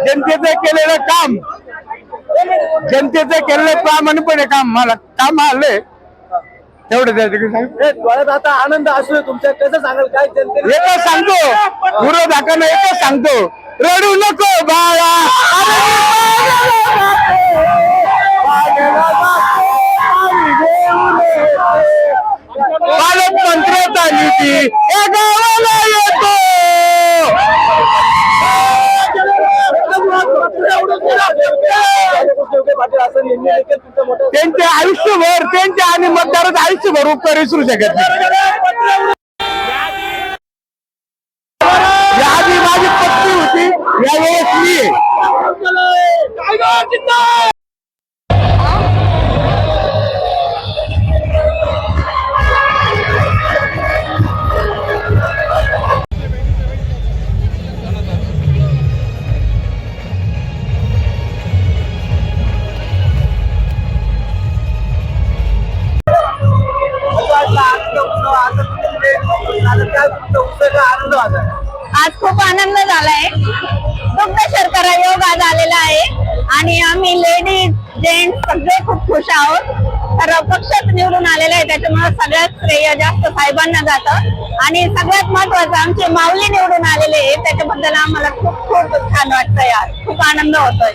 जनतेचं केलेलं काम, जनतेचं केलेलं प्रामाणिकपणे काम मला काम आलंय तेवढं डोळ्यात आता आनंद असतोय तुमच्या, कसं सांगाल काय जनतेने? एकच सांगतो विरोधकांना, एकच सांगतो, रडू नको बाळा, पालकमंत्र्याचा निधी या गावाला येतो. त्यांचे आयुष्यभर, त्यांच्या आणि मतदाराचं आयुष्यभर उपकार विसरू शकत नाही. याआधी माझी पत्नी होती, यावेळेस मी आहे. आज खूप आनंद झालाय. दुग्ध शर्करा योग आज आलेला आहे आणि आम्ही लेडीज जेंट्स सगळे खूप खुश आहोत. तर पक्षच निवडून आलेला आहे, त्याच्यामुळे सगळ्यात श्रेय जास्त साहेबांना जातं आणि सगळ्यात महत्वाचं आमचे माऊली निवडून आलेले आहे, त्याच्याबद्दल आम्हाला खूप खूप छान वाटतं यार, खूप आनंद होतोय.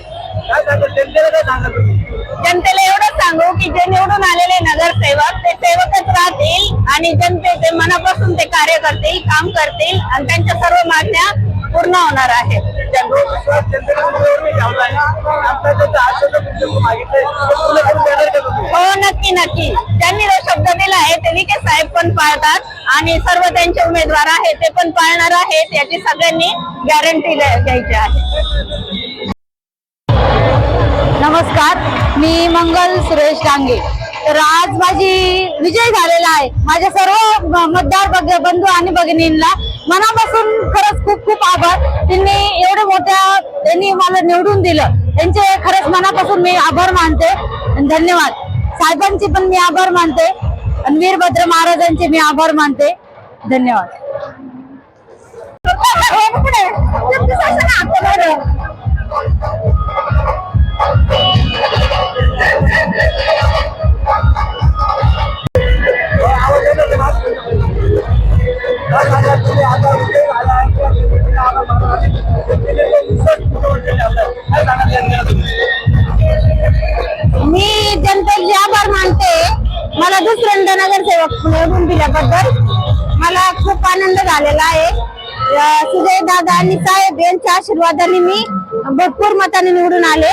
जनतेला एवढंच सांगू की जे निवडून आलेले नगरसेवक ते सेवकच राहतील आणि जनतेचे मनापासून ते कार्य करतील, काम करतील आणि त्यांच्या सर्व मागण्या पूर्ण होणार आहेत. हो नक्की नक्की, त्यांनी जो शब्द दिला आहे ते विखे साहेब पण पाळतात आणि सर्व त्यांचे उमेदवार आहेत ते पण पाळणार आहेत, याची सगळ्यांनी गॅरंटी द्यायची आहे. नमस्कार, मी मंगल सुरेश डांगे. तर आज माझी विजय झालेला आहे. माझ्या सर्व मतदार बंधू आणि भगिनींना मनापासून खरंच खूप खूप आभार. त्यांनी मला निवडून दिलं, त्यांचे खरंच मनापासून मी आभार मानते. धन्यवाद. साहेबांचे पण मी आभार मानते आणि वीरभद्र महाराजांचे मी आभार मानते. धन्यवाद. मी जनतेचे आभार मानते. मला दुसऱ्यांदा नगरसेवक निवडून दिल्याबद्दल मला खूप आनंद झालेला आहे. सुजय दादा आणि साहेब यांच्या आशीर्वादाने मी भरपूर मताने निवडून आले.